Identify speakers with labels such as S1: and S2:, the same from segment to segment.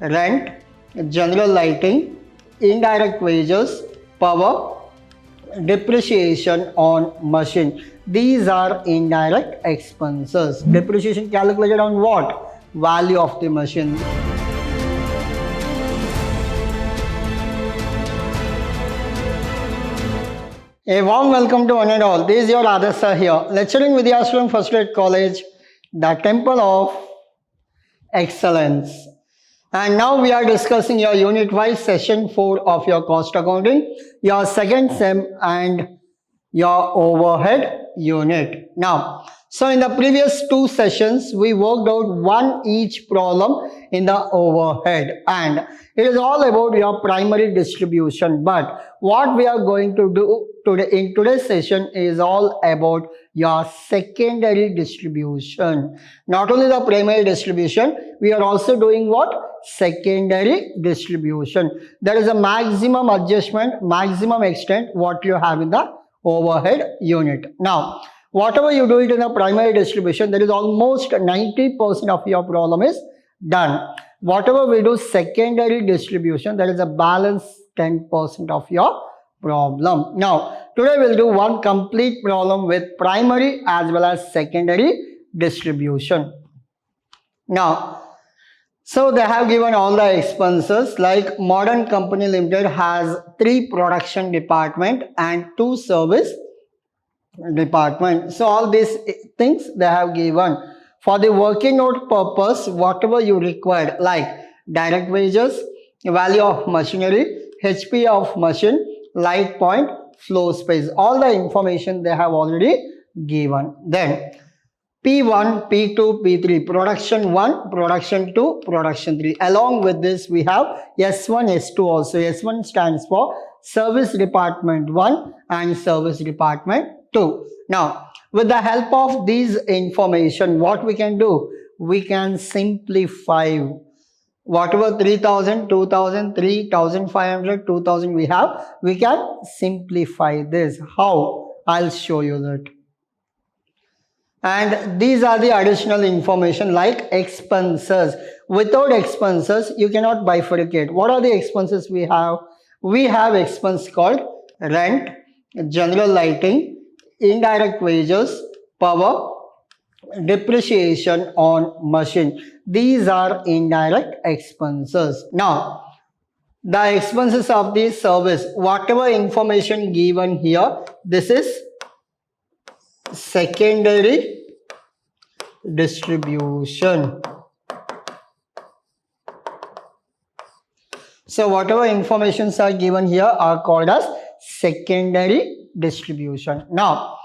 S1: rent, general lighting, indirect wages, power, depreciation on machine. These are indirect expenses. Depreciation calculated on what? Value of the machine. A warm welcome to one and all. This is your Adarsh here, lecturing Vidyasalam First Grade College, the Temple of Excellence. And now we are discussing your unit wise session 4 of your cost accounting, your second sem and your overhead unit. Now, so in the previous 2 sessions, we worked out one each problem in the overhead, and it is all about your primary distribution. But what we are going to do today in today's session is all about your secondary distribution. Not only the primary distribution, we are also doing what? Secondary distribution. There is a maximum adjustment, maximum extent what you have in the overhead unit. Now, whatever you do it in the primary distribution, there is almost 90% of your problem is done. Whatever we do secondary distribution, there is a balance 10% of your problem. Now, today we'll do one complete problem with primary as well as secondary distribution. Now, so they have given all the expenses, like Modern Company Limited has 3 production department and 2 service department. So all these things they have given. For the working note purpose, whatever you required, like direct wages, value of machinery, HP of machine, light point, flow space, all the information they have already given. Then P1, P2, P3, production 1, production 2, production 3. Along with this, we have S1, S2 also. S1 stands for Service Department 1 and Service Department 2. Now, with the help of these information, what we can do? We can simplify whatever 3000, 2000, 3500, 2000 we have. We can simplify this. How? I'll show you that. And these are the additional information like expenses. Without expenses, you cannot bifurcate. What are the expenses we have? We have expense called rent, general lighting, indirect wages, power, depreciation on machine. These are indirect expenses. Now, the expenses of the service, whatever information given here, this is secondary distribution. So whatever informations are given here are called as secondary distribution. Now,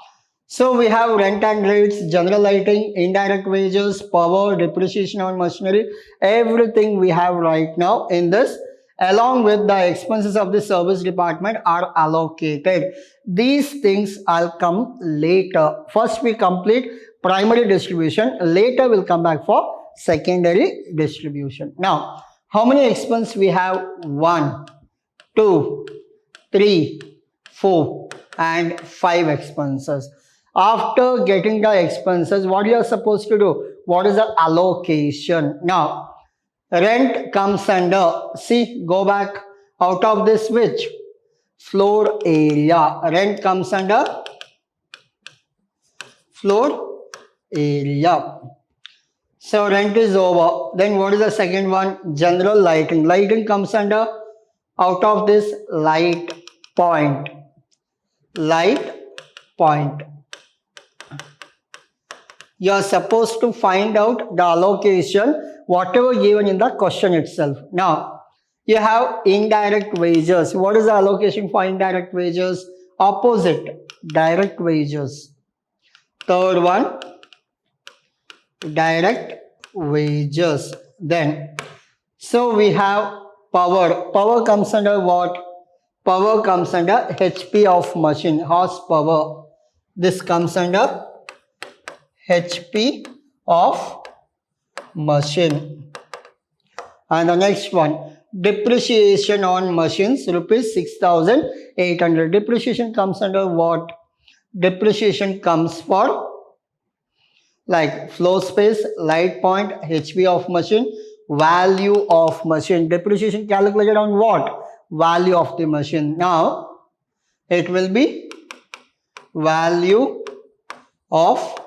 S1: so we have rent and rates, general lighting, indirect wages, power, depreciation on machinery, everything we have right now in this. Along with the expenses of the service department are allocated. These things I'll come later. First we complete primary distribution. Later we'll come back for secondary distribution. Now, how many expenses we have? 1, 2, 3, 4 and 5 expenses. After getting the expenses, what you are supposed to do? What is the allocation? Now, rent comes under, see, go back out of this which? Floor area. Rent comes under floor area. So rent is over. Then what is the second one? General lighting. Lighting comes under out of this light point. Light point. You are supposed to find out the allocation, whatever given in the question itself. Now, you have indirect wages. What is the allocation for indirect wages? Opposite, direct wages. Third one, direct wages. Then, so we have power. Power comes under what? Power comes under HP of machine, horsepower. This comes under HP of machine. And the next one, depreciation on machines, rupees 6,800. Depreciation comes under what? Depreciation comes for like flow space, light point, HP of machine, value of machine. Depreciation calculated on what? Value of the machine. Now, it will be value of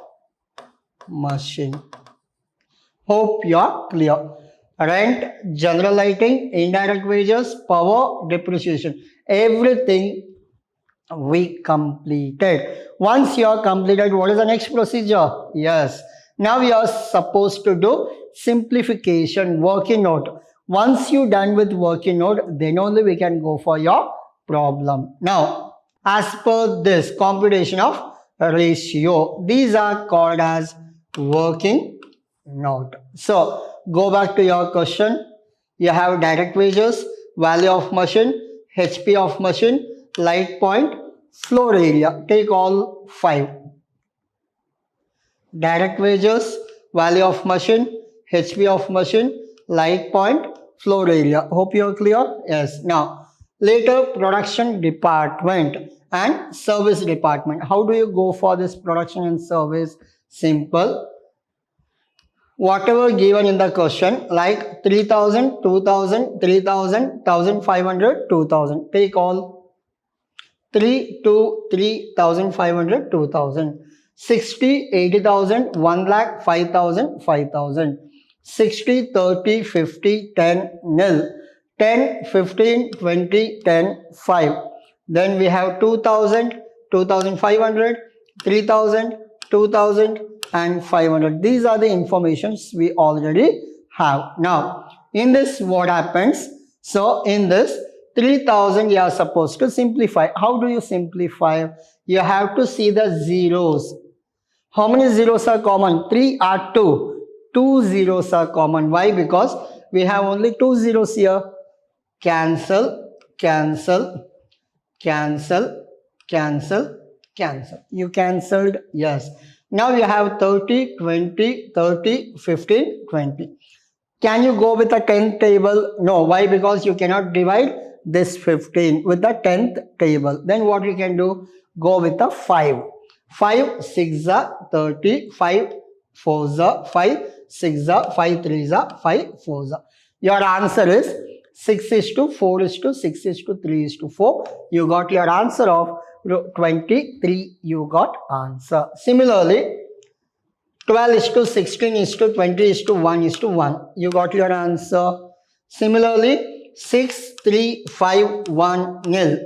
S1: machine. Hope you are clear. Rent, general lighting, indirect wages, power, depreciation. Everything we completed. Once you are completed, what is the next procedure? Yes. Now you are supposed to do simplification, working note. Once you done with working note, then only we can go for your problem. Now, as per this computation of ratio, these are called as working note. So, go back to your question. You have direct wages, value of machine, HP of machine, light point, floor area. Take all 5. Direct wages, value of machine, HP of machine, light point, floor area. Hope you are clear? Yes. Now, later production department and service department. How do you go for this production and service? Simple. Whatever given in the question, like 3000, 2000, 3000, 1500, 2000. Take all 3 to 3500, 2000. 60, 80,000, 1 lakh, 5,000, 5,000. 60, 30, 50, 10, nil. 10, 15, 20, 10, 5. Then we have 2000, 2500, 3000, 2000 and 500. These are the informations we already have. Now, in this what happens? So, in this 3000 you are supposed to simplify. How do you simplify? You have to see the zeros. How many zeros are common? 3 or 2? 2 zeros are common. Why? Because we have only 2 zeros here. Cancel, cancel, cancel, cancel, cancel. You cancelled? Yes. Now you have 30, 20, 30, 15, 20. Can you go with the 10th table? No. Why? Because you cannot divide this 15 with the 10th table. Then what you can do? Go with the 5. 5 6 are 30, 5 4 are 5, 6 are 5 3 are 5 4 are. Your answer is 6 is to 4 is to 6 is to 3 is to 4. You got your answer of 23. You got answer. Similarly, 12 is to 16 is to 20 is to 1 is to 1. You got your answer. Similarly, 6, 3, 5, 1, nil.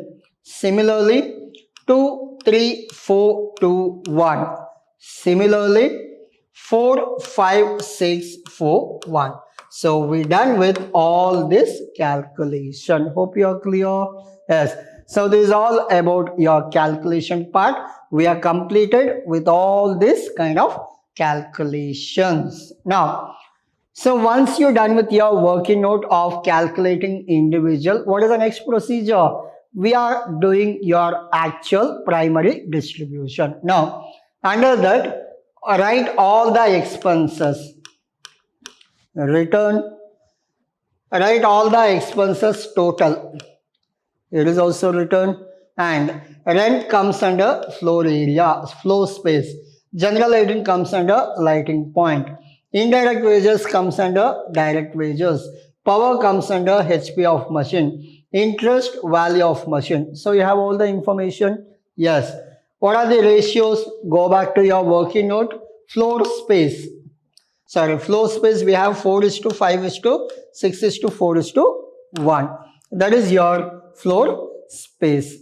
S1: Similarly, 2, 3, 4, 2, 1. Similarly, 4, 5, 6, 4, 1. So we done with all this calculation. Hope you are clear. Yes. So this is all about your calculation part. We are completed with all this kind of calculations. Now, so once you're done with your working note of calculating individual, what is the next procedure? We are doing your actual primary distribution. Now, under that, write all the expenses. Return, write all the expenses total. It is also written. And rent comes under floor area, floor space. General lighting comes under lighting point. Indirect wages comes under direct wages. Power comes under HP of machine. Interest, value of machine. So you have all the information. Yes. What are the ratios? Go back to your working note. Floor space. Sorry, floor space we have 4 is to 5 is to 6 is to 4 is to 1. That is your floor space.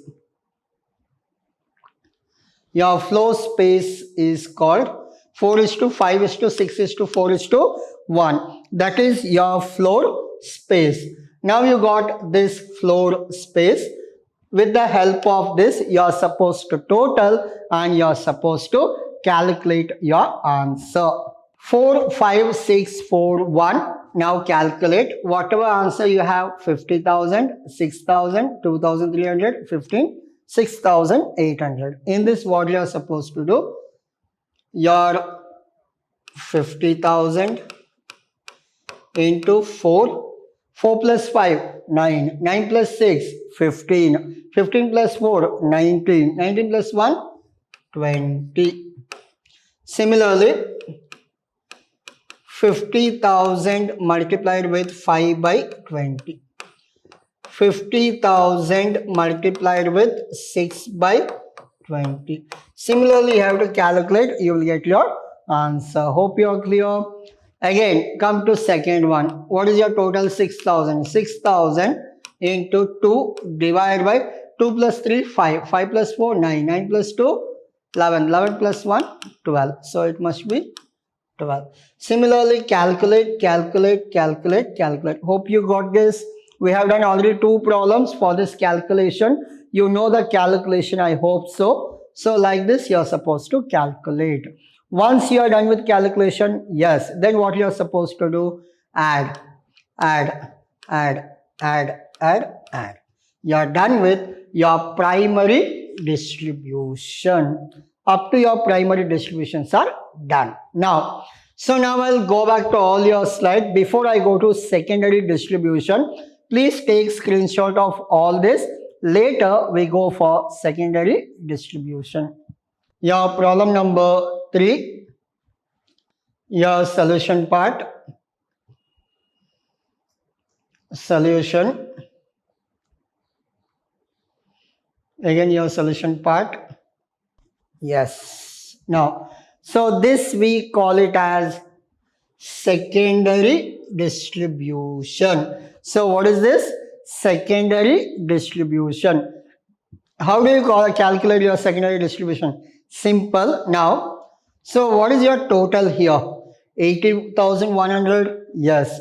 S1: Your floor space is called 4 is to 5 is to 6 is to 4 is to 1. That is your floor space. Now you got this floor space. With the help of this, you are supposed to total and you are supposed to calculate your answer. 4, 5, 6, 4, 1. Now calculate whatever answer you have. 50,000, 6,000, 2,300, 15, 6,800. In this, what you are supposed to do? Your 50,000 into 4. 4 plus 5, 9. 9 plus 6, 15. 15 plus 4, 19. 19 plus 1, 20. Similarly, 50,000 multiplied with 5 by 20. 50,000 multiplied with 6 by 20. Similarly, you have to calculate, you will get your answer. Hope you are clear. Again, come to second one. What is your total? 6,000. 6,000 into 2 divided by 2 plus 3, 5. 5 plus 4, 9. 9 plus 2, 11. 11 plus 1, 12. So it must be 12. Similarly, calculate, calculate, calculate, calculate. Hope you got this. We have done already 2 problems for this calculation. You know the calculation, I hope so. So like this, you are supposed to calculate. Once you are done with calculation, yes, then what you are supposed to do? Add, add, add, add, add, add. You are done with your primary distribution. Up to your primary distributions are done. Now, so now I'll go back to all your slides. Before I go to secondary distribution, please take screenshot of all this. Later, we go for secondary distribution. Your problem number 3, your solution part. Solution. Again, your solution part. Yes. Now, so this we call it as secondary distribution. So what is this? Secondary distribution. How do you calculate your secondary distribution? Simple. Now, so what is your total here? 80,100? Yes.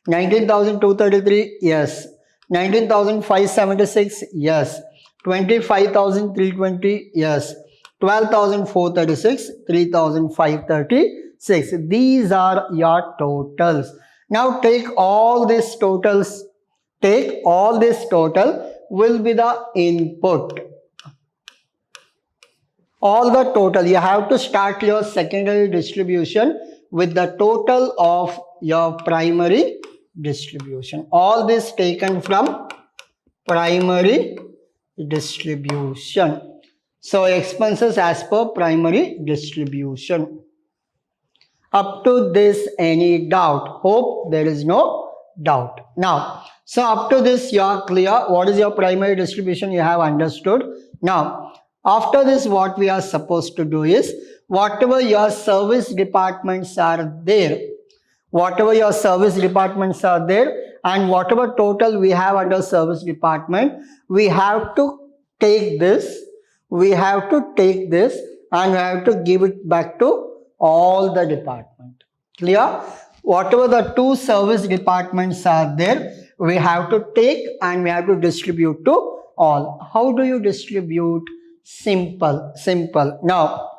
S1: 19,233? Yes. 19,576? Yes. 25,320? Yes. 12,436? 3,536. These are your totals. Now take all these totals. Take all this total will be the input. All the total. You have to start your secondary distribution with the total of your primary distribution. All this taken from primary distribution. So expenses as per primary distribution. Up to this, any doubt? Hope there is no doubt. Now, so up to this you are clear. What is your primary distribution? You have understood. Now, after this, what we are supposed to do is, whatever your service departments are there, whatever your service departments are there, and whatever total we have under service department, we have to take this, and we have to give it back to all the department. Clear? Whatever the 2 service departments are there, we have to take and we have to distribute to all. How do you distribute? Simple. Now,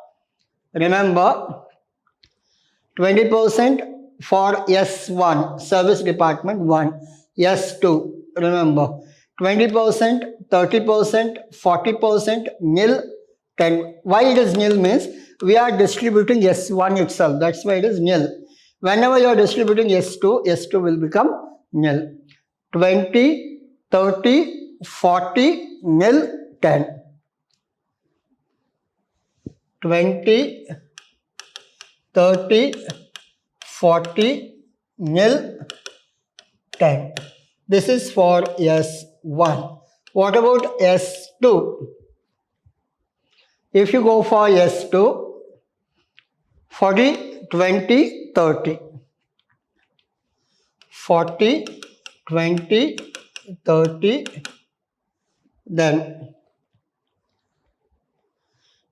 S1: remember, 20% for S1, service department 1, S2, remember, 20%, 30%, 40%, nil, 10. Why it is nil means we are distributing S1 itself. That's why it is nil. Whenever you are distributing S2, S2 will become nil. 20, 30, 40, nil, 10. 20, 30, 40, nil, 10. This is for S1. What about S2? If you go for S2, 40, 20, 30. 40, 20, 30. Then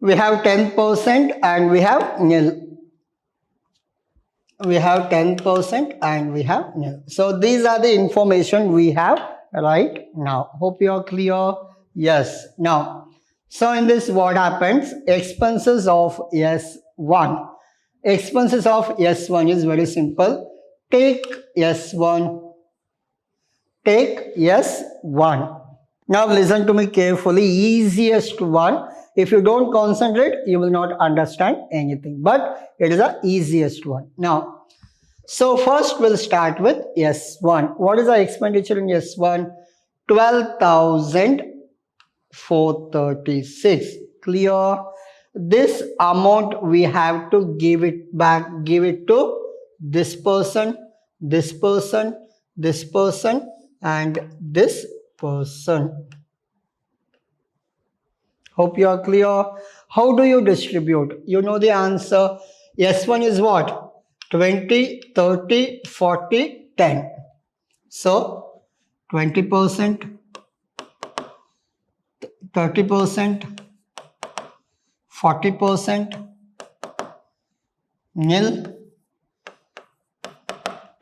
S1: we have 10% and we have nil. We have 10% and we have nil. So these are the information we have right now. Hope you are clear. Yes. Now, so in this what happens? Expenses of S1. Expenses of S1 is very simple. Take S1. Take S1. Now listen to me carefully. Easiest one. If you don't concentrate, you will not understand anything. But it is the easiest one. Now, so first we'll start with S1. What is the expenditure in S1? 12,436. Clear? This amount we have to give it back, give it to this person, this person, this person, and this person. Hope you are clear. How do you distribute? You know the answer. S1 is what? 20, 30, 40, 10. So 20%, 30%, 40%, nil,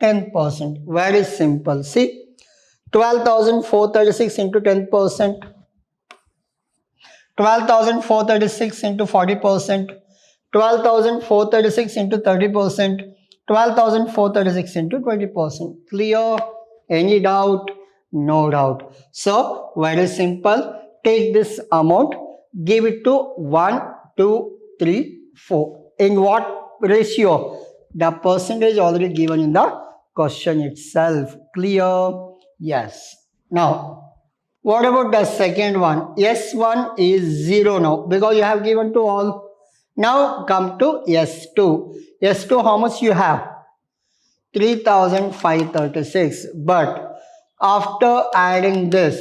S1: 10%. Very simple. See, 12,436 into 10%, 12,436 into 40%, 12,436 into 30%, 12,436 into 20%. Clear? Any doubt? No doubt. So, very simple. Take this amount, give it to 1, 2, 3, 4. In what ratio? The percentage already given in the question itself. Clear? Yes. Now, what about the second one? S1 is 0 now because you have given to all. Now come to S2. S2, how much you have? 3,536. But after adding this,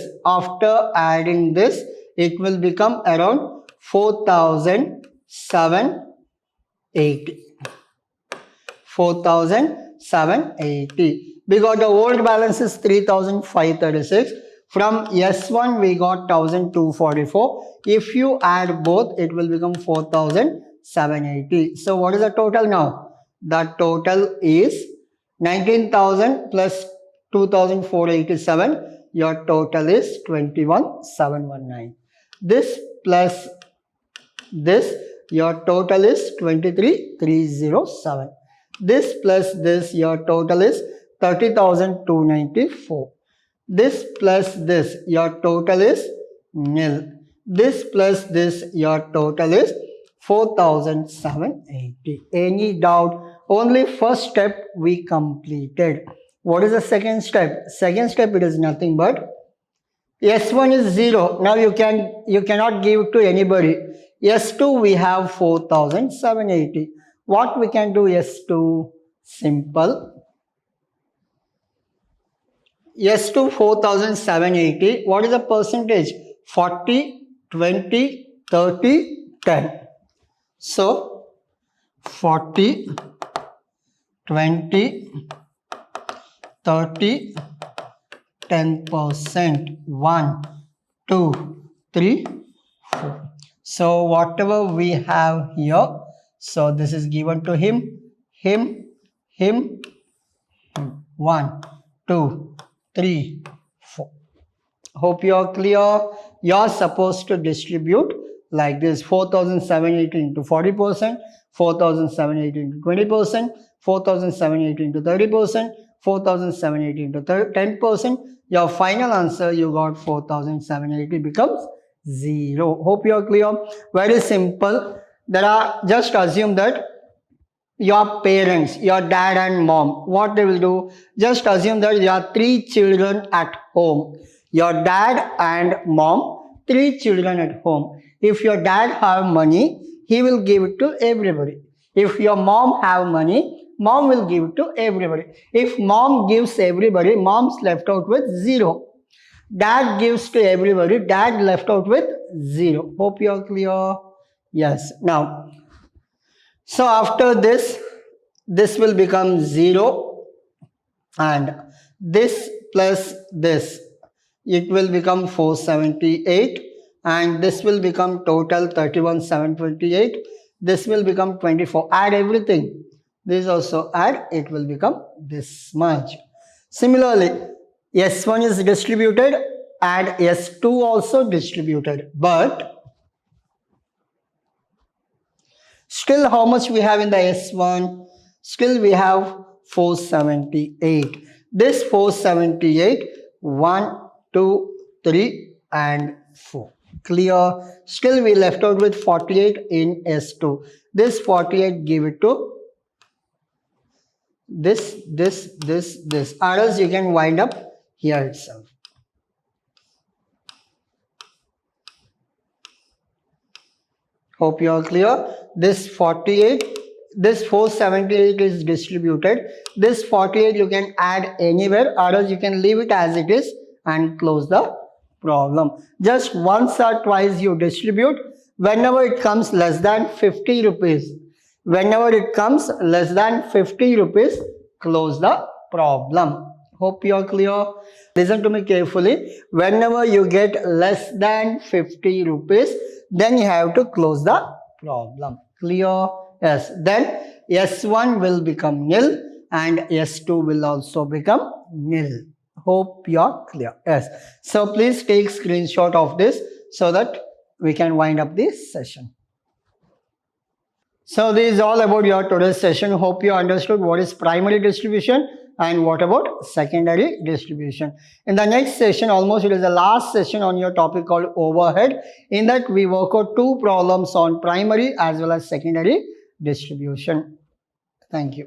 S1: it will become around 4,780. 4,780. Because the old balance is 3,536. From S1 we got 1,244. If you add both, it will become 4,780. So what is the total now? The total is 19,000 plus 2,487. Your total is 21,719. This plus this, your total is 23,307. This plus this, your total is 30,294. This plus this, your total is nil. This plus this, your total is 4,780. Any doubt? Only first step we completed. What is the second step? Second step, it is nothing but S1 is 0. Now you cannot give to anybody. S2 we have 4,780. What we can do S2? Simple. S2 4,780. What is the percentage? 40, 20, 30, 10. So 40, 20, 30, 10%. 1, 2, 3, 4. So whatever we have here, so this is given to him. 1, 2, 3, 4. Hope you are clear. You are supposed to distribute like this: 4,780 into 40%, 4,780 into 20%, 4,780 into 30%, 4,780 into 10%. Your final answer, you got 4,780 becomes 0. Hope you are clear. Very simple. There are, just assume that your parents, your dad and mom, what they will do, just assume that you have 3 children at home. Your dad and mom, 3 children at home. If your dad have money, he will give it to everybody. If your mom have money, mom will give it to everybody. If mom gives everybody, mom's left out with 0. Dad gives to everybody, dad left out with 0. Hope you are clear. Yes. Now, so after this, this will become 0, and this plus this, it will become 478, and this will become total 31,728. This will become 24. Add everything. This also add, it will become this much. Similarly, S1 is distributed, add S2 also distributed, but still how much we have in the S1? Still we have 478. This 478, 1, 2, 3 and 4. Clear? Still we left out with 48 in S2. This 48 give it to this. Or else you can wind up here itself. Hope you are clear. This 48, this 478 is distributed. This 48 you can add anywhere, or else you can leave it as it is and close the problem. Just once or twice you distribute. Whenever it comes less than 50 rupees, whenever it comes less than 50 rupees, close the problem. Hope you are clear. Listen to me carefully. Whenever you get less than 50 rupees, then you have to close the problem. Clear? Yes. Then S1 will become nil and S2 will also become nil. Hope you are clear. Yes. So please take screenshot of this so that we can wind up this session. So this is all about your today's session. Hope you understood what is primary distribution and what about secondary distribution. In the next session, almost it is the last session on your topic called overhead. In that we work out 2 problems on primary as well as secondary distribution. Thank you.